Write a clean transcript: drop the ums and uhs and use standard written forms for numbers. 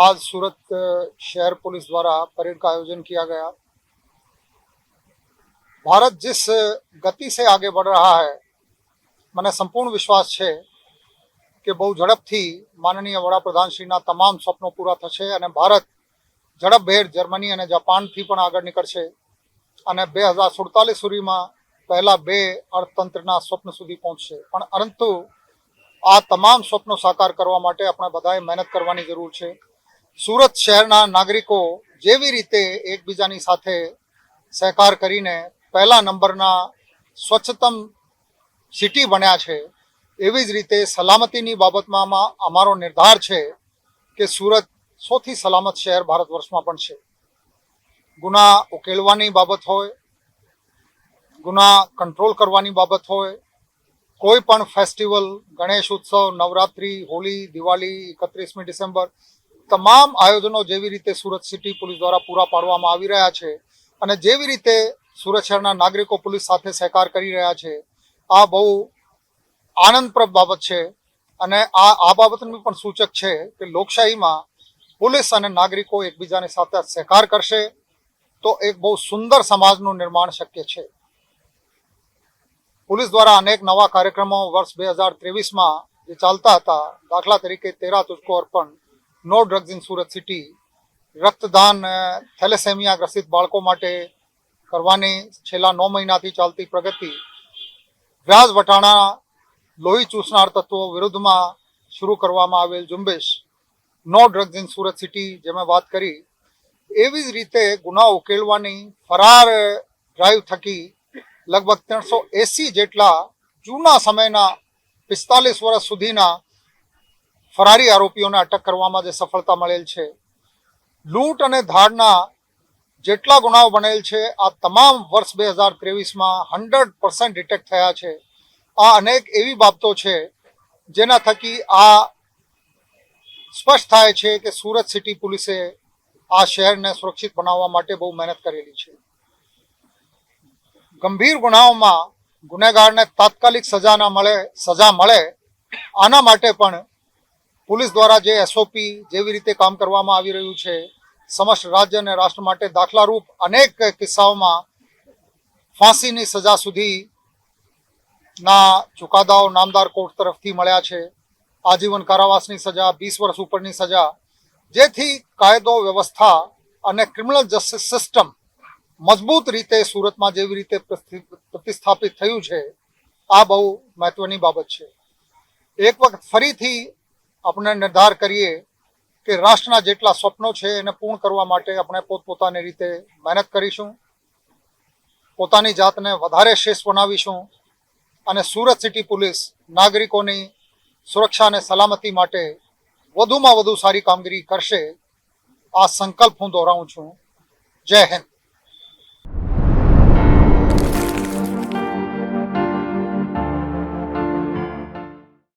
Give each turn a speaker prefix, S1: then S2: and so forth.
S1: आज सूरत शहर पुलिस द्वारा परेड का आयोजन किया गया। भारत जिस गति से आगे बढ़ रहा है, મને સંપૂર્ણ વિશ્વાસ છે કે બહુ ઝડપથી માનનીય વડાપ્રધાનશ્રીના તમામ સ્વપ્નો પૂરા થશે અને ભારત ઝડપભેર જર્મની અને જાપાનથી પણ આગળ નીકળશે અને 2047 સુધીમાં પહેલા બે અર્થતંત્રના સ્વપ્ન સુધી પહોંચશે। પણ પરંતુ આ તમામ સ્વપ્નો સાકાર કરવા માટે આપણે બધાએ મહેનત કરવાની જરૂર છે। સુરત શહેરના નાગરિકો જેવી રીતે એકબીજાની સાથે સહકાર કરીને પહેલા નંબરના સ્વચ્છતમ સિટી બન્યા છે, એવી જ રીતે સલામતીની બાબતમાં અમારો નિર્ધાર છે કે સુરત સૌથી સલામત શહેર ભારત વર્ષમાં પણ છે। ગુના ઉકેલવાની બાબત હોય, ગુના કંટ્રોલ કરવાની બાબત હોય, કોઈ પણ ફેસ્ટિવલ, ગણેશ ઉત્સવ, નવરાત્રિ, હોળી, દિવાળી, 31મી ડિસેમ્બર, તમામ આયોજનો જેવી રીતે સુરત સિટી પોલીસ દ્વારા પૂરા પાડવામાં આવી રહ્યા છે અને જેવી રીતે સુરત શહેરના નાગરિકો પોલીસ સાથે સહકાર કરી રહ્યા છે, આ બહુ આનંદપ્રદ બાબત છે અને આ બાબતનું પણ સૂચક છે કે લોકશાહીમાં પોલીસ અને નાગરિકો એકબીજાની સાથે સહકાર કરશે તો એક બહુ સુંદર સમાજનું નિર્માણ શક્ય છે। પોલીસ દ્વારા અનેક નવા કાર્યક્રમો વર્ષ 2023માં જે ચાલતા હતા, દાખલા તરીકે 13 तुझको अर्पण, no drugs in Surat city, રક્તદાન, થેલેસેમિયા ગ્રસિત બાળકો માટે કરવાની છેલ્લા 9 મહિનાથી ચાલતી પ્રગતિ, વ્યાજ વટાણા લોહી ચૂસનાર તત્વો વિરુદ્ધમાં શરૂ કરવામાં આવેલ ઝુંબેશ no drugs in Surat city, જે મેં વાત કરી, એવી જ રીતે ગુના ઉકેલવાની ફરાર ડ્રાઈવ થકી લગભગ 380 જેટલા જૂના સમયના 45 વર્ષ સુધીના ફરારી આરોપીઓને અટક કરવામાં જે સફળતા મળેલ છે। લૂંટ અને ધાડના જેટલા ગુનાઓ બનેલ છે, આ તમામ વર્ષ 2023માં 100% ડિટેક્ટ થયા છે। આ અનેક એવી બાબતો છે જેના થકી આ સ્પષ્ટ થાય છે કે સુરત સિટી પોલીસે આ શહેરને સુરક્ષિત બનાવવા માટે બહુ મહેનત કરેલી છે। ગંભીર ગુનાઓમાં ગુનેગારને તાત્કાલિક સજા મળે આના માટે પણ પોલીસ દ્વારા જે એસઓપી જેવી રીતે કામ કરવામાં આવી રહ્યું છે, સમસ્ત રાજ્ય અને રાષ્ટ્ર માટે દાખલારૂપ અનેક કિસ્સાઓમાં ફાંસીની સજા સુધીના ચુકાદાઓ નામદાર કોર્ટ તરફથી મળ્યા છે, આજીવન કારાવાસની સજા, 20 વર્ષ ઉપરની સજા, જેથી કાયદો વ્યવસ્થા અને ક્રિમિનલ જસ્ટિસ સિસ્ટમ મજબૂત રીતે સુરતમાં જેવી રીતે પ્રતિસ્થાપિત થયું છે, આ બહુ મહત્વની બાબત છે। એક વખત ફરીથી આપણે નિર્ધાર કરીએ કે રાષ્ટ્રના જેટલા સ્વપ્નો છે એને પૂર્ણ કરવા માટે આપણે પોતપોતાની રીતે મહેનત કરીશું, પોતાની જાતને વધારે શ્રેષ્ઠ બનાવીશું અને સુરત સિટી પોલીસ નાગરિકોની સુરક્ષા અને સલામતી માટે વધુમાં વધુ સારી કામગીરી કરશે, આ સંકલ્પ હું દોહરાવું છું। જય હિન્દ।